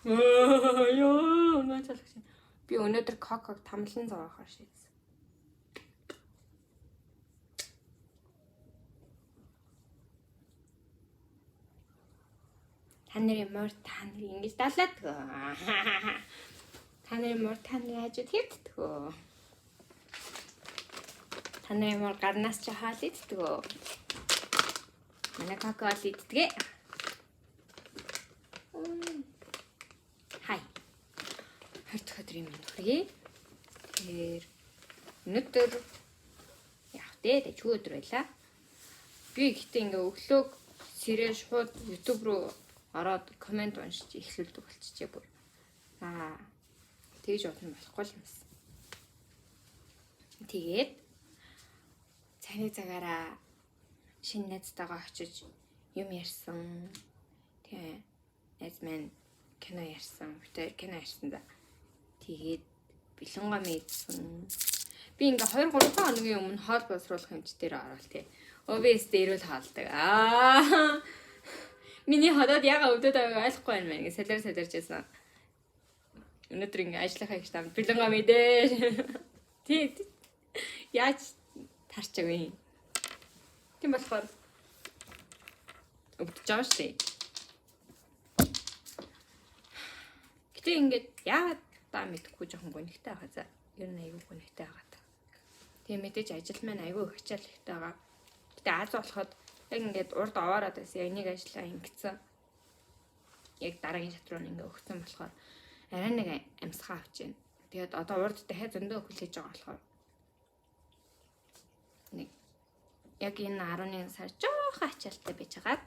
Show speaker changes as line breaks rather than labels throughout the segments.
Ёо, нөө цалгаш. Би өнөөдөр коког тамлан зоохоор шийдсэн. Та нарын мөр та нарыг ингэж далаад гоо. Та нарын мөр та нарын хажууд хэвддэг. Та нарын мөр гарнаас ч хаал иддэг. Манай коко л иддэг. Хай. Хөрт өдрийн минь хүргэе. Тэгэхээр өнөөдөр яг дээ ч өдөр байлаа. Би гэхдээ ингээ өглөөг сэрээ шууд YouTube руу ороод комент уншиж эхлүүлдэг болчихжээ бүр. Тэгж бодно болохгүй юм байна. Тэгээд цайны цагаараа шинэ найзтайгаа очиж юм ярьсан. Тэгээ найз маань кино ярьсан. Бүтээр кино ярьсан да. Тэгээд бэлэнгоо мэдсэн. Би ингээ 2-3 хоногийн өмнө хоол боловсруулах хэмжээр орол тий. OBS дээр л хаалдаг. Миний ходоод яга өвдөд байгааг ойлгохгүй байна мэн. Ингээ салиарж байсан. Өнөөдөр ингээ ажиллахаа гэж тав бэлэнгоо мэдээ. Тий. Яаж тарчаг вэ? Тийм болохоор өвдөж байгаа шүү дээ. Гэтэ ингээд яагаад та мэдхгүй жоохон гонигтай байгаа за. Ер нь айгүй гонигтай байгаа та. Тэгээ мэдээж ажил маань айгүй их ачаал ихтэй байгаа. Гэтэ аз болоход яг ингээд урд овоороод байсан. Яг нэг ажиллаа ингэсэн. Яг дараагийн шат руу ингээ өгсөн болохоор арай нэг амьсгаа авч байна. Тэгээд одоо урд дахиад зөндөө хүлээж байгаа болохоор нэг яг энэ 11 сар жоохон ачаалтай байж хагаад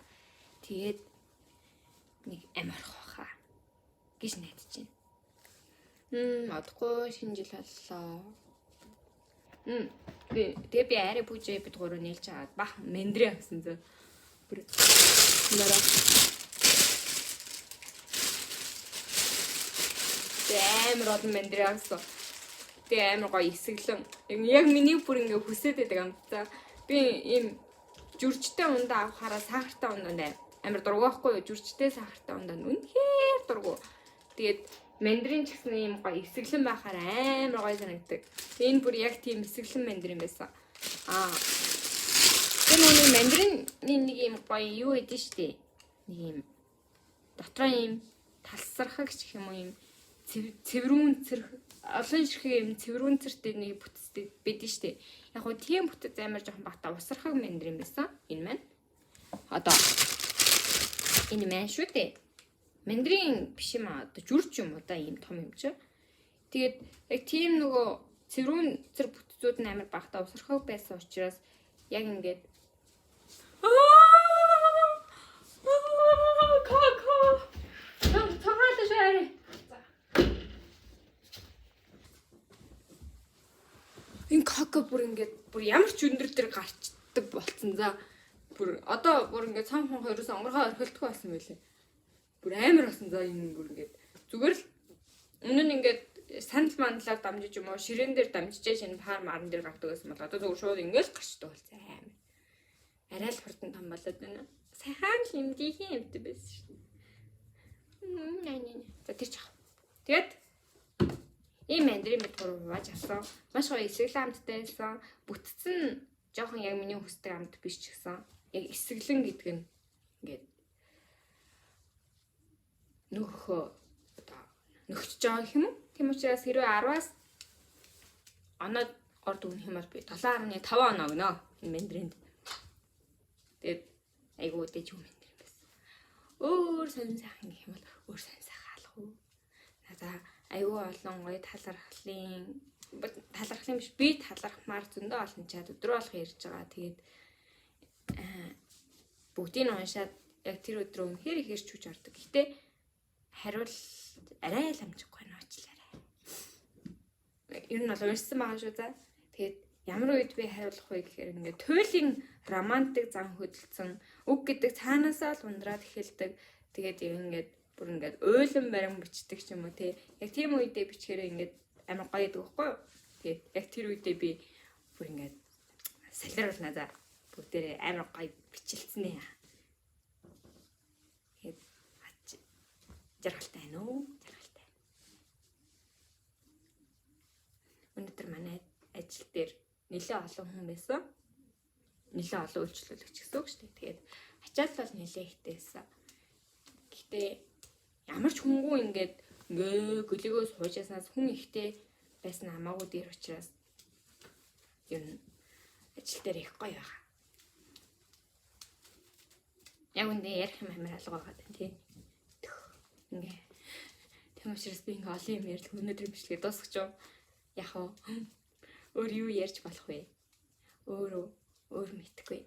тэгээд нэг амарх баха гэж найдаж байна. Одохгүй шинэ жил боллоо. Тэгээ би арай бүжээ бид гурав нээлж аваад бах мендрэ авсан зөө. Бүр нэрэ. Амар од мендрэ авсан. Тэгээ амар гоё эсэглэн. Яг миний бүр ингээ хүсээд байдаг юм та. Би ийм жүрчтэй ундаа авахаараа сахартай ундаа амар дургу байхгүй юу? Жүрчтэй сахартай ундаа үнэхээр дургу. Тэгээд мандрин ч гэсэн ийм гоё эсэглэн байхаар амар гоё санагддаг. Энэ бүр яг тийм эсэглэн мандрин байсан. Энэ нэг мандрины нэг ийм гоё юу эдэн штэ. Нэг ийм дотроо ийм талсархаг гэх юм уу ийм цэврүүн цэрх олон ширхэг юм цэврүүн цэртэй нэг бүтцтэй байдэн штэ. Яг гоо тийм бүтэц амар жоохон бата усархаг мандрин байсан. Энэ маань. Одоо энэ маань шүү дээ. Мандрин биш юм аа. Одоо жүрч юм уу да ийм том юм чи. Тэгээд яг тийм нөгөө цэврүүн цэр бүтцүүд нь амар бата усархаг байсан учраас яг ингээд энэ кака бүр ингээд бүр ямар ч өндөр дээр гарчдаг болцсон за бүр одоо бүр ингээд цам хон хоёроос онгорхоо орхилдгүй болсон байлээ. Бүр амар болсон за энэ бүр ингээд зүгээр л өмнө нь ингээд сандал мандлаар дамжиж юм уу ширээн дээр дамжиж шинэ пар марн дээр гардаг гэсэн бол одоо зүгээр шууд ингээд гарчдаг болсон амар. Арай л хурдан том болоод байна. Сайхан хэмдийн хэмтэй байсан шүү. За тэр ч ах. Тэгээд ийм мандрин мэд гурав хувааж авсан. Маш гоё эсэглэн амттай байсан. Бүтцэн жоохон яг миний хүсдэг амт биш ч гэсэн. Яг эсэглэн гэдэг нь ингээд нөхөө одоо нөхчж байгаа юм уу? Тийм учраас хэрвээ 10-аас оноод орд өгөх юм бол би 7.5 оноо өгнө. Энэ мандринд. Тэгээд айгуу дэж юм мандрин байсан. Өөр сонь сайхан гэх юм бол өөр сонь сайхан алах уу? За айгүй олон гоё талархлын биш би талархмаар зөндөө олон чад өдрөө болох ярьж байгаа. Тэгээд бүгдийг нь уншаад яг тэр өдрөө үнэхээр их ирч хүч ордог. Гэтэ хариул арай л амжихгүй байна уучлаарай. Ер нь бол уншсан байгаа шүү за. Тэгээд ямар үед би хариулах вэ гэхээр ингээд туйлын романтик зан хөдөлсөн үг гэдэг цаанаасаа л ундраад эхэлдэг. Тэгээд ингээд бүр ингээд уйлан барин бичдэг ч юм уу те. Яг тийм үедээ бичгээрээ ингээд амар гоё гэдэг байхгүй юу? Тэгээд яг тэр үедээ би бүр ингээд салируулнаа за. Бүгдээрээ амар гоё бичлцсэн ээ. Тэгээд жаргалтай байна уу? Жаргалтай. Өнөөдөр манай ажил дээр нэлээд олон хүн байсан. Нэлээд олон үйлчлүүлэгч гэсэн үг шүү дээ. Тэгээд ачаал бол нэлээд ихтэй байсан. Гэхдээ ямар ч хүнгүй ингээд гөлөгөө суужаасаас хүн ихтэй байсан хамаагүй дээр учраас юм ажил дээр их гоё байгаа. Яг үндэ ярих юм амар алга байгаа тань тий. Ингээ тийм учраас би ингээ олон юм ярьлаа. Өнөөдөр бичлэгээ дуусгаж юу? Яг уу өөр юу ярьж болох вэ? Өөр мэдхгүй.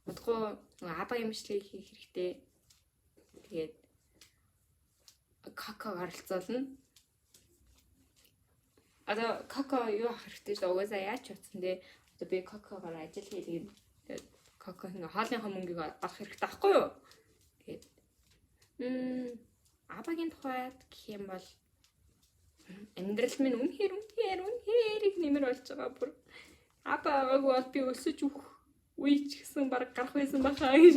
Удахгүй абагийн бичлэгийг хийх хэрэгтэй. Тэгээд какаог оролцуулна. Одоо кака юу ах хэрэгтэй шүү. Угаасаа яаж ч утсан дээ. Одоо би какаогоор ажил хийлгээд кака ингээ хоолныхоо мөнгийг авах хэрэгтэй байхгүй юу? Тэгээд абагийн тухайд гэх юм бол амьдрал минь үнэхээр их нэмэр болж байгаа бүр. Абаагааг бол би өсөж үе ч гэсэн баг гарах байсан бахаа гэж.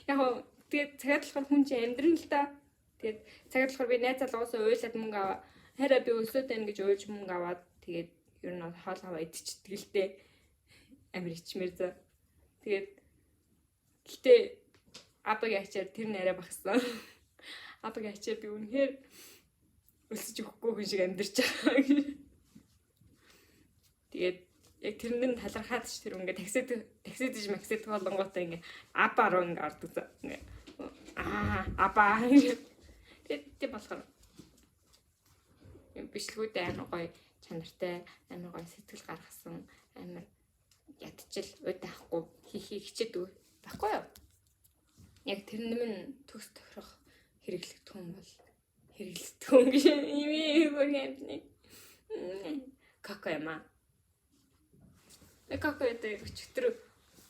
Яг гоо тэгээд цагаад болохоор хүн чинь амьдрын л та. Тэгээд цагаад болохоор би найз залуусаа уйлаад мөнгө аваа. Хараа би өсөөд байна гэж уйлж мөнгө аваад тэгээд ер нь хоол аваа идчихдэг л дээ. Амир ичмэр за. Тэгээд гэтээ абагийн ачаар тэр нэрэ багсан. Абагийн ачаар би үнэхээр өсөж өгөхгүй хүн шиг амьдарч байгаа. Тэгээд яг тэрнээ талархаад ч тэр ингээ таксидж максид болонготой ингээ аба руу ингээ ордог за. Ингээ аба. Тэгээд болохоор бичлгүүдээ амар гоё чанартай, амар гоё сэтгэл гаргасан, амар ядчил уйдахгүй хийхийг хичээдэг байхгүй юу? Яг тэрнээ минь төгс тохирох хэрэглэгдэх юм бол хэрэглэгдэх юм гэж юм. Кака яма. Кака гэдэг өчтөр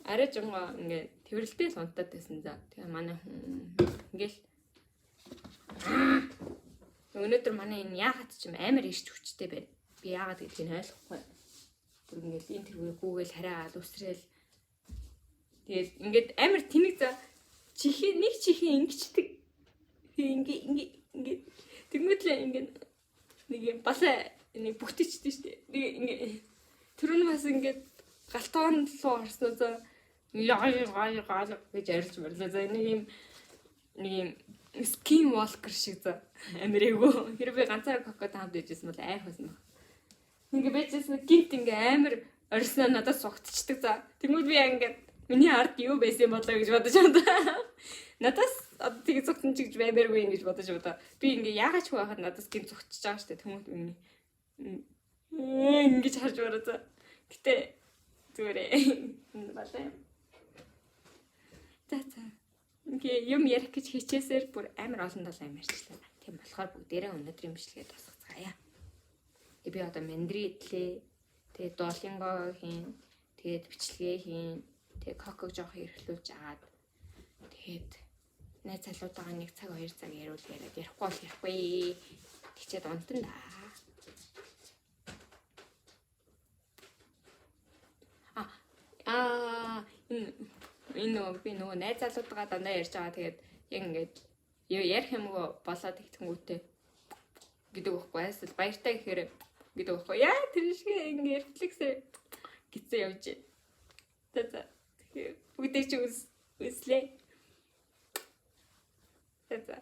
арай жонго ингээ тэрвэрлдээ л унтаад байсан за. Тэгээ манай ингээл өнөөдөр манай энэ яагаад ч юм амар ирч хүчтэй байна. Би яагаад гэдгийг нь ойлгохгүй. Бүр ингээл интервью гүүгээл хараад үсрээл. Тэгээд ингээд амар тэнэг за нэг чихээ ингэчдэг. Ингээ тэгмэдлээ ингээ нэг юм басаа нэг бүтээчтэй штэ. Нэг ингээ түрүүн бас ингээ галтаан руу орсноо за яа гэж ярьж мөрлөө. За нэг юм скин волкер шиг за амирэгөө хэрвээ ганцаараа коко таамд байжсэн бол айх байсан баг. Ингээ байжсэн гинт ингээ амар орсноо надад сугтчихдаг за. Тэгмүүд би ингээ миний ард юу байсан болоо гэж бодож байна. Надаас одоо тийг зүгтэн чигж баймааргүй ингэж бодож байна. Би ингээ яагаад ч байхад надаас гин зүгтчихэж байгаа штэ. Тэгмүүд ингэж харж бараа за. Гэтэ зүгээрээ балай. За. Ингээ юм ярих гэж хичээсээр бүр амар олон дол амьарчлаа. Тийм болохоор бүгдээрээ өнөөдрийн бичлэгээ дуусгацгаая. Би одоо мандри идлээ. Тэгээд дуолинго хийн. Тэгээд бичлэгээ хийн. Тэгээд коког жоох эрхлүүлж агаад. Тэгээд найз залуутайгаа 1 цаг 2 цаг ярихгүй бол ярихгүй. Тэгчээд унтан да. Энэ би нөгөө найз залуутайгаа дандаа ярьж байгаа. Тэгээд яг ингээд ярих юмгаа болоод ихтэнгүүтээ гэдэг байхгүй айсэл баяртай гэхээр гэдэг байхгүй. Яа тэр шиг ингээд рефлексээ гисээ явж. За. Тэгэхээр бүгдээ чи үзлээ. За.